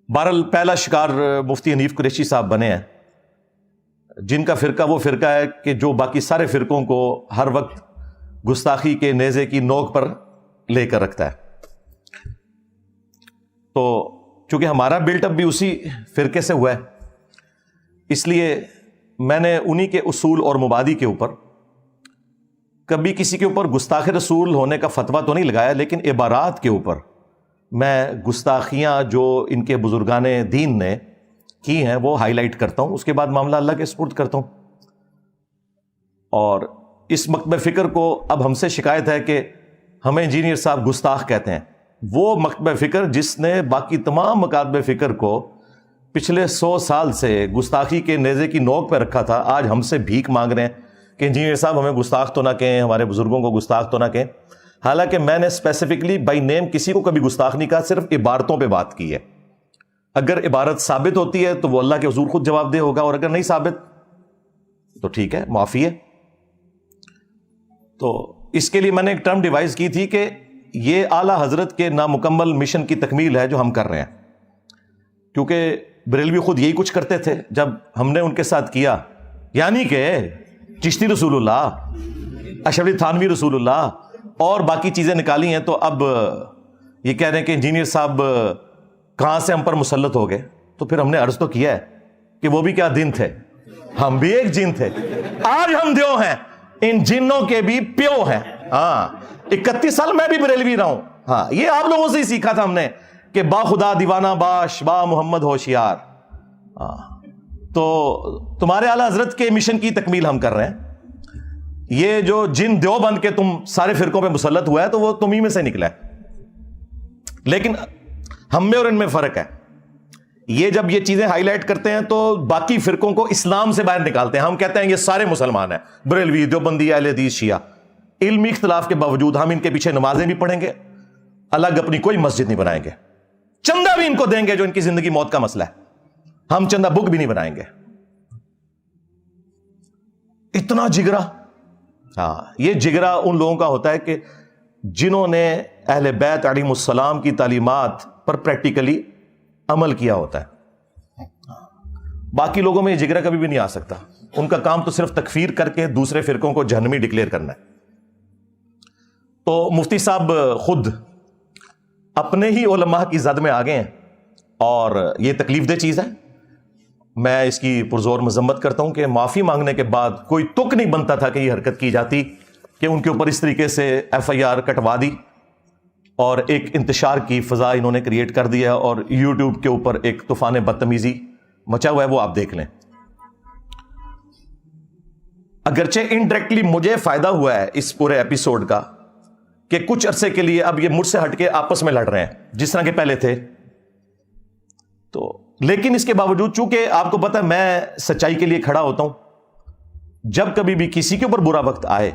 بہرحال پہلا شکار مفتی حنیف قریشی صاحب بنے ہیں، جن کا فرقہ وہ فرقہ ہے کہ جو باقی سارے فرقوں کو ہر وقت گستاخی کے نیزے کی نوک پر لے کر رکھتا ہے۔ تو چونکہ ہمارا بلٹ اپ بھی اسی فرقے سے ہوا ہے، اس لیے میں نے انہی کے اصول اور مبادی کے اوپر کبھی کسی کے اوپر گستاخ رسول ہونے کا فتویٰ تو نہیں لگایا، لیکن عبارات کے اوپر میں گستاخیاں جو ان کے بزرگان دین نے کی ہیں وہ ہائی لائٹ کرتا ہوں، اس کے بعد معاملہ اللہ کے سپرد کرتا ہوں۔ اور اس مکتب فکر کو اب ہم سے شکایت ہے کہ ہمیں انجینئر صاحب گستاخ کہتے ہیں۔ وہ مکتب فکر جس نے باقی تمام مکاتب فکر کو پچھلے 100 سال سے گستاخی کے نیزے کی نوک پہ رکھا تھا، آج ہم سے بھیک مانگ رہے ہیں کہ انجینئر صاحب ہمیں گستاخ تو نہ کہیں، ہمارے بزرگوں کو گستاخ تو نہ کہیں۔ حالانکہ میں نے اسپیسیفکلی بائی نیم کسی کو کبھی گستاخ نہیں کہا، صرف عبارتوں پہ بات کی ہے۔ اگر عبارت ثابت ہوتی ہے تو وہ اللہ کے حضور خود جواب دہ ہوگا، اور اگر نہیں ثابت تو ٹھیک ہے، معافی ہے۔ تو اس کے لیے میں نے ایک ٹرم ڈیوائز کی تھی کہ یہ اعلیٰ حضرت کے نامکمل مشن کی تکمیل ہے جو ہم کر رہے ہیں، کیونکہ بریلوی خود یہی کچھ کرتے تھے جب ہم نے ان کے ساتھ کیا، یعنی کہ چشتی رسول اللہ، اشرف علی تھانوی رسول اللہ اور باقی چیزیں نکالی ہیں، تو اب یہ کہہ رہے ہیں کہ انجینئر صاحب کہاں سے ہم پر مسلط ہو گئے۔ تو پھر ہم نے عرض تو کیا ہے کہ وہ بھی کیا دن تھے، ہم بھی ایک جن تھے، آج ہم دیو ہیں، ان جنوں کے بھی پیو ہیں۔ ہاں 31 سال میں بھی بریلوی رہا ہوں، ہاں یہ آپ لوگوں سے ہی سیکھا تھا ہم نے کہ با خدا دیوانہ باش، با محمد ہوشیار۔ تو تمہارے اعلیٰ حضرت کے مشن کی تکمیل ہم کر رہے ہیں۔ یہ جو جن دیو بن کے تم سارے فرقوں پہ مسلط ہوا ہے تو وہ تمہیں میں سے نکلا ہے، لیکن ہم میں اور ان میں فرق ہے۔ یہ جب یہ چیزیں ہائی لائٹ کرتے ہیں تو باقی فرقوں کو اسلام سے باہر نکالتے ہیں۔ ہم کہتے ہیں یہ سارے مسلمان ہیں، بریلوی، دیوبندی، اہل حدیث، شیعہ۔ علمی اختلاف کے باوجود ہم ان کے پیچھے نمازیں بھی پڑھیں گے، الگ اپنی کوئی مسجد نہیں بنائیں گے، چندہ بھی ان کو دیں گے جو ان کی زندگی موت کا مسئلہ ہے، ہم چندہ بک بھی نہیں بنائیں گے۔ اتنا جگرا، ہاں یہ جگرا ان لوگوں کا ہوتا ہے کہ جنہوں نے اہل بیت علیہم السلام کی تعلیمات پر پریکٹیکلی عمل کیا ہوتا ہے۔ باقی لوگوں میں یہ جگرا کبھی بھی نہیں آ سکتا، ان کا کام تو صرف تکفیر کر کے دوسرے فرقوں کو جہنمی ڈکلیئر کرنا ہے۔ تو مفتی صاحب خود اپنے ہی علماء کی زد میں آ گئے ہیں، اور یہ تکلیف دہ چیز ہے۔ میں اس کی پرزور مذمت کرتا ہوں کہ معافی مانگنے کے بعد کوئی تک نہیں بنتا تھا کہ یہ حرکت کی جاتی کہ ان کے اوپر اس طریقے سے FIR کٹوا دی، اور ایک انتشار کی فضا انہوں نے کریٹ کر دیا، اور یوٹیوب کے اوپر ایک طوفان بدتمیزی مچا ہوا ہے، وہ آپ دیکھ لیں۔ اگرچہ انڈائریکٹلی مجھے فائدہ ہوا ہے اس پورے ایپیسوڈ کا کہ کچھ عرصے کے لیے اب یہ مجھ سے ہٹ کے آپس میں لڑ رہے ہیں جس طرح کے پہلے تھے، تو لیکن اس کے باوجود چونکہ آپ کو پتہ ہے میں سچائی کے لیے کھڑا ہوتا ہوں، جب کبھی بھی کسی کے اوپر برا وقت آئے،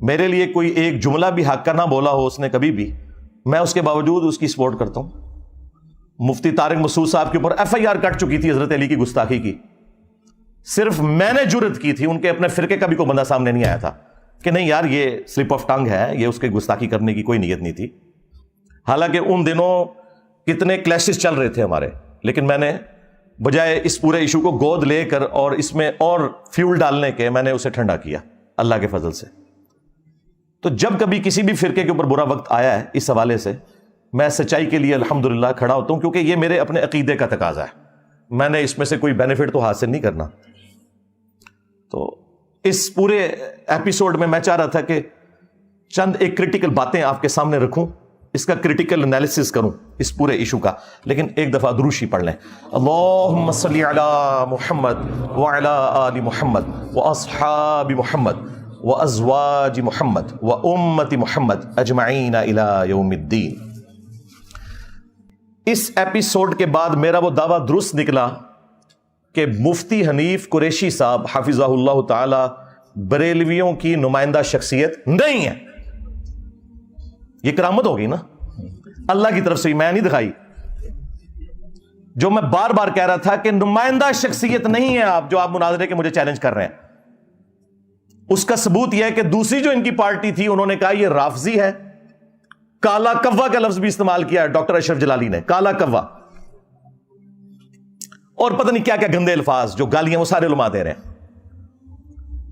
میرے لیے کوئی ایک جملہ بھی حق کا نہ بولا ہو اس نے کبھی بھی، میں اس کے باوجود اس کی سپورٹ کرتا ہوں۔ مفتی طارق مسعود صاحب کے اوپر FIR کٹ چکی تھی حضرت علی کی گستاخی کی، صرف میں نے جرت کی تھی، ان کے اپنے فرقے کا بھی کوئی بندہ سامنے نہیں آیا تھا کہ نہیں یار یہ سلپ آف ٹنگ ہے، یہ اس کے گستاخی کرنے کی کوئی نیت نہیں تھی۔ حالانکہ ان دنوں کتنے کلیشز چل رہے تھے ہمارے، لیکن میں نے بجائے اس پورے ایشو کو گود لے کر اور اس میں اور فیول ڈالنے کے میں نے اسے ٹھنڈا کیا اللہ کے فضل سے۔ تو جب کبھی کسی بھی فرقے کے اوپر برا وقت آیا ہے اس حوالے سے، میں سچائی کے لیے الحمدللہ کھڑا ہوتا ہوں، کیونکہ یہ میرے اپنے عقیدے کا تقاضا ہے، میں نے اس میں سے کوئی بینیفٹ تو حاصل نہیں کرنا۔ تو اس پورے ایپیسوڈ میں چاہ رہا تھا کہ چند ایک کریٹیکل باتیں آپ کے سامنے رکھوں، اس کا کریٹیکل انالیسس کروں اس پورے ایشو کا، لیکن ایک دفعہ دروشی پڑھ لیں۔ اللہم صلی علی محمد وعلی آل محمد واصحاب محمد وازواج محمد وامت محمد اجمعین الی یوم الدین۔ اس ایپیسوڈ کے بعد میرا وہ دعویٰ درست نکلا کہ مفتی حنیف قریشی صاحب حفظہ اللہ تعالی بریلویوں کی نمائندہ شخصیت نہیں ہے۔ یہ کرامت ہوگی نا اللہ کی طرف سے، میں نہیں دکھائی۔ جو میں بار بار کہہ رہا تھا کہ نمائندہ شخصیت نہیں ہے آپ، جو آپ مناظرے کے مجھے چیلنج کر رہے ہیں، اس کا ثبوت یہ ہے کہ دوسری جو ان کی پارٹی تھی انہوں نے کہا یہ رافضی ہے، کالا کوا کا لفظ بھی استعمال کیا ہے ڈاکٹر اشرف جلالی نے، کالا کوا۔ اور پتہ نہیں کیا کیا گندے الفاظ جو گالیاں وہ سارے علماء دے رہے ہیں.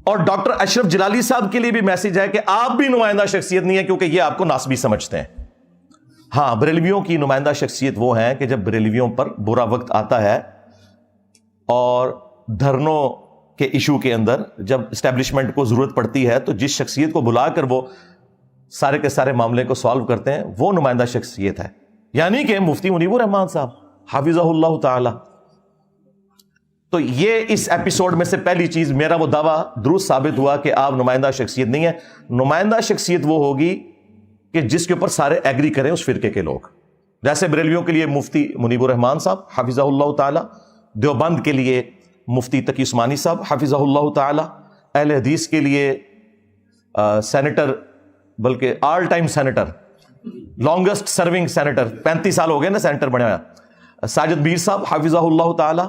اور ڈاکٹر اشرف جلالی صاحب کے لیے بھی میسج ہے کہ آپ بھی نمائندہ شخصیت نہیں ہے کیونکہ یہ آپ کو ناسبی سمجھتے ہیں. ہاں بریلویوں کی نمائندہ شخصیت وہ ہیں کہ جب بریلویوں پر برا وقت آتا ہے اور دھرنوں کے ایشو کے اندر جب اسٹیبلشمنٹ کو ضرورت پڑتی ہے تو جس شخصیت کو بلا کر وہ سارے کے سارے معاملے کو سالو کرتے ہیں وہ نمائندہ شخصیت ہے. یعنی کہ مفتی منیب الرحمان صاحب حافظہ اللہ تعالی. تو یہ اس ایپیسوڈ میں سے پہلی چیز میرا وہ دعویٰ درست ثابت ہوا کہ آپ نمائندہ شخصیت نہیں ہے. نمائندہ شخصیت وہ ہوگی کہ جس کے اوپر سارے ایگری کریں اس فرقے کے لوگ. جیسے بریلویوں کے لیے مفتی منیب الرحمان صاحب حافظہ اللہ تعالی, دیوبند کے لیے مفتی تقی عثمانی صاحب حافظہ اللہ تعالی, اہل حدیث کے لیے سینیٹر, بلکہ all time senator, longest serving senator, 35 سال ہو گئے نا سینیٹر بنے ہوئے, ساجد میر صاحب حافظہ اللہ تعالی,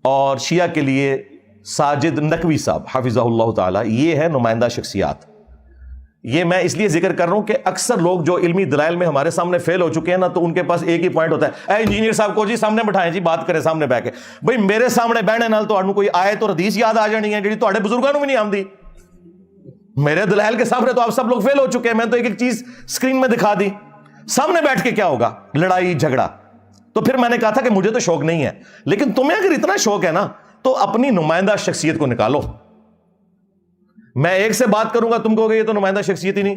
اور شیعہ کے لیے ساجد نقوی صاحب حافظہ اللہ تعالی. یہ ہے نمائندہ شخصیات. یہ میں اس لیے ذکر کر رہا ہوں کہ اکثر لوگ جو علمی دلائل میں ہمارے سامنے فیل ہو چکے ہیں نا, تو ان کے پاس ایک ہی پوائنٹ ہوتا ہے, اے انجینئر صاحب کو جی سامنے بٹھائیں جی, بات کریں سامنے بیٹھ کے. بھئی میرے سامنے بہنے نال تو کوئی آیت اور حدیث یاد آ جانی ہے جی تواڈے بزرگاں نوں بھی نہیں آندی. میرے دلائل کے سامنے تو آپ سب لوگ فیل ہو چکے ہیں. میں تو ایک ایک چیز اسکرین میں دکھا دی, سامنے بیٹھ کے کیا ہوگا, لڑائی جھگڑا. تو پھر میں نے کہا تھا کہ مجھے تو شوق نہیں ہے, لیکن تمہیں اگر اتنا شوق ہے نا تو اپنی نمائندہ شخصیت کو نکالو. میں ایک سے بات کروں گا تم کہو گے یہ تو نمائندہ شخصیت ہی نہیں,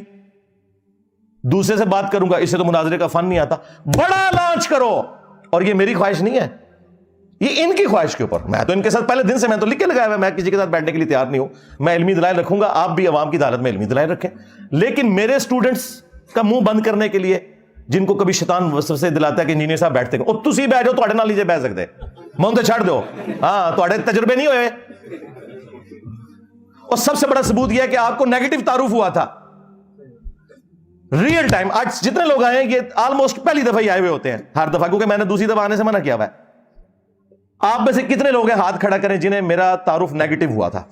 دوسرے سے بات کروں گا اسے تو مناظرے کا فن نہیں آتا. بڑا لانچ کرو. اور یہ میری خواہش نہیں ہے, یہ ان کی خواہش کے اوپر. میں تو ان کے ساتھ پہلے دن سے میں تو لکھ کے لگایا ہوا, میں کسی کے ساتھ بیٹھنے کے لیے تیار نہیں ہوں. میں علمی دلائل رکھوں گا, آپ بھی عوام کی عدالت میں علمی دلائل رکھیں, لیکن میرے اسٹوڈنٹس کا منہ بند کرنے کے لیے جن کو کبھی شیطان وسوسے دلاتا ہے کہ انجینئر صاحب بیٹھتے ہیں, او تسی بیٹھ جاؤ, تواڈے نال نہیں جے بیٹھ سکتے, مون تے چھڑ دو. ہاں تواڈے تجربے نہیں ہوئے. اور سب سے بڑا ثبوت یہ ہے کہ آپ کو نیگیٹو تعارف ہوا تھا ریئل ٹائم. آج جتنے لوگ آئے ہیں یہ آلموسٹ پہلی دفعہ ہی آئے ہوئے ہوتے ہیں ہر دفعہ, کیونکہ میں نے دوسری دفعہ آنے سے منع کیا ہوا ہے. آپ میں سے کتنے لوگ ہیں ہاتھ کھڑا کریں جنہیں میرا تعارف نیگیٹو ہوا تھا؟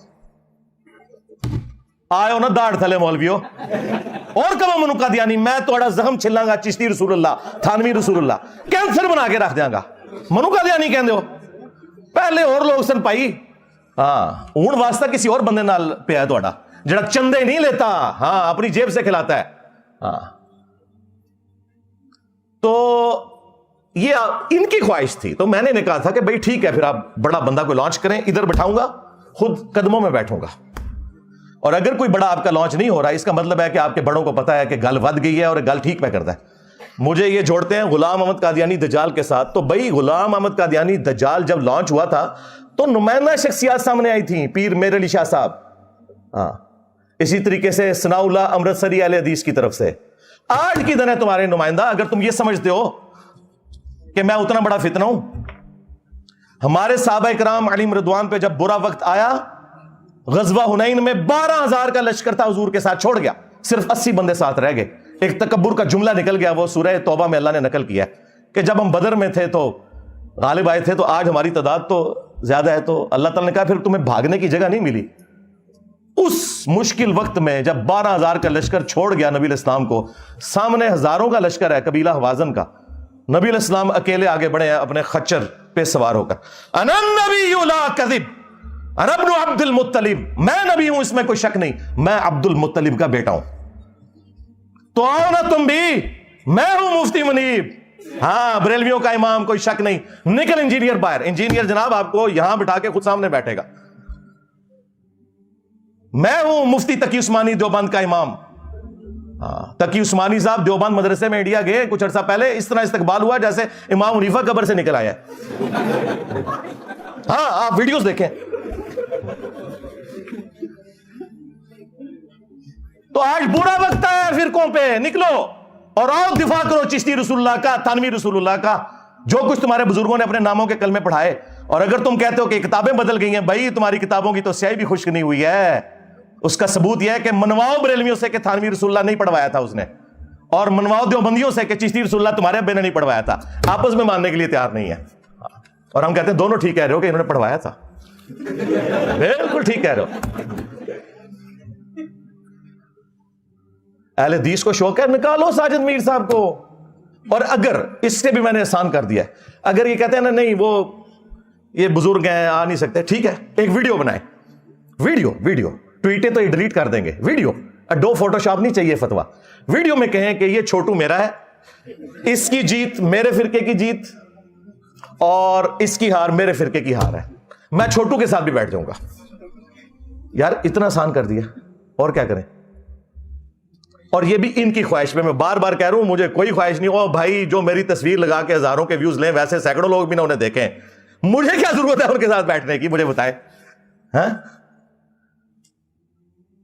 آئے ہو نا داڑھ تھلے مولویو. اور کب منو قادیانی, میں تھوڑا زخم چھلاں گا چشتی رسول اللہ, تھانوی رسول اللہ, کینسر بنا کے رکھ دیاں گا. منو قادیانی کہندے ہو, پہلے اور لوگ سن پائی. ہاں ہوں واسطہ کسی اور بندے نال پیا ہے تھوڑا, جڑا چندے نہیں لیتا, ہاں اپنی جیب سے کھلاتا ہے. ہاں تو یہ ان کی خواہش تھی. تو میں نے کہا تھا کہ بھائی ٹھیک ہے, پھر آپ بڑا بندہ کو لانچ کریں, ادھر بٹھاؤں گا, خود قدموں میں بیٹھوں گا. اور اگر کوئی بڑا آپ کا لانچ نہیں ہو رہا, اس کا مطلب ہے کہ آپ کے بڑوں کو پتا ہے کہ گل ود گئی ہے اور گل ٹھیک پہ کرتا ہے. مجھے یہ جوڑتے ہیں غلام احمد قادیانی دجال کے ساتھ. تو بھائی غلام احمد قادیانی دجال جب لانچ ہوا تھا تو نمائندہ شخصیات سامنے آئی تھیں, پیر میر علی شاہ صاحب, ہاں اسی طریقے سے ثناء اللہ امرتسری اہل حدیث کی طرف سے. آج کی دن ہے تمہارے نمائندہ. اگر تم یہ سمجھتے ہو کہ میں اتنا بڑا فتنہ ہوں, ہمارے صحابہ کرام علیہم رضوان پہ جب برا وقت آیا, غزوہ حنین میں 12,000 کا لشکر تھا حضور کے ساتھ, چھوڑ گیا, صرف 80 بندے ساتھ رہ گئے. ایک تکبر کا جملہ نکل گیا, وہ سورہ توبہ میں اللہ نے نقل کیا کہ جب ہم بدر میں تھے تو غالب آئے تھے, تو آج ہماری تعداد تو زیادہ ہے. تو اللہ تعالیٰ نے کہا پھر تمہیں بھاگنے کی جگہ نہیں ملی. اس مشکل وقت میں جب 12,000 کا لشکر چھوڑ گیا نبی علیہ السلام کو, سامنے ہزاروں کا لشکر ہے قبیلہ حوازن کا, نبی علیہ السلام اکیلے آگے بڑھے ہیں اپنے خچر پہ سوار ہو کر. انا النبی لا کذب انا ابن عبد المطلب, میں نبی ہوں اس میں کوئی شک نہیں, میں عبد المطلب کا بیٹا ہوں. تو آؤ نا تم بھی, میں ہوں مفتی منیب, ہاں بریلویوں کا امام, کوئی شک نہیں. نکل انجینئر باہر. انجینئر جناب آپ کو یہاں بٹھا کے خود سامنے بیٹھے گا. میں ہوں مفتی تقی عثمانی دیوبند کا امام. ہاں تقی عثمانی صاحب دیوبند مدرسے میں انڈیا گئے کچھ عرصہ پہلے, اس طرح استقبال ہوا جیسے امام حنیفہ قبر سے نکل آیا. ہاں آپ ویڈیوز دیکھیں. تو آج برا وقت ہے فرقوں پہ, نکلو اور آؤ دفاع کرو چشتی رسول اللہ کا, تھانوی رسول اللہ کا, جو کچھ تمہارے بزرگوں نے اپنے ناموں کے کلمے پڑھائے. اور اگر تم کہتے ہو کہ کتابیں بدل گئی ہیں, بھائی تمہاری کتابوں کی تو سیاہی بھی خشک نہیں ہوئی ہے. اس کا ثبوت یہ ہے کہ منواؤ بریلویوں سے کہ تھانوی رسول اللہ نہیں پڑھوایا تھا اس نے, اور منواؤ دیوبندیوں سے کہ چشتی رسول اللہ تمہارے ابے نے نہیں پڑھوایا تھا. آپس میں ماننے کے لیے تیار نہیں ہے. اور ہم کہتے ہیں دونوں ٹھیک کہہ رہے ہو کہ انہوں نے پڑھوایا تھا. بالکل ٹھیک کہہ رہے ہو. اہل حدیث کو شوق ہے, نکالو ساجد میر صاحب کو. اور اگر اس سے بھی میں نے احسان کر دیا ہے, اگر یہ کہتے ہیں نا نہیں وہ یہ بزرگ ہیں آ نہیں سکتے, ٹھیک ہے ایک ویڈیو بنائیں, ویڈیو ٹویٹیں تو ڈیلیٹ کر دیں گے, ویڈیو دو فوٹو شاپ نہیں چاہیے فتوا, ویڈیو میں کہیں کہ یہ چھوٹو میرا ہے, اس کی جیت میرے فرقے کی جیت اور اس کی ہار میرے فرقے کی ہار ہے, میں چھوٹو کے ساتھ بھی بیٹھ جاؤں گا. یار اتنا آسان کر دیا, اور کیا کریں. اور یہ بھی ان کی خواہش میں بار بار کہہ رہا ہوں, مجھے کوئی خواہش نہیں ہو بھائی جو میری تصویر لگا کے ہزاروں کے ویوز لیں, ویسے سینکڑوں لوگ بھی نہ انہیں دیکھیں, مجھے کیا ضرورت ہے ان کے ساتھ بیٹھنے کی, مجھے بتائیں. ہاں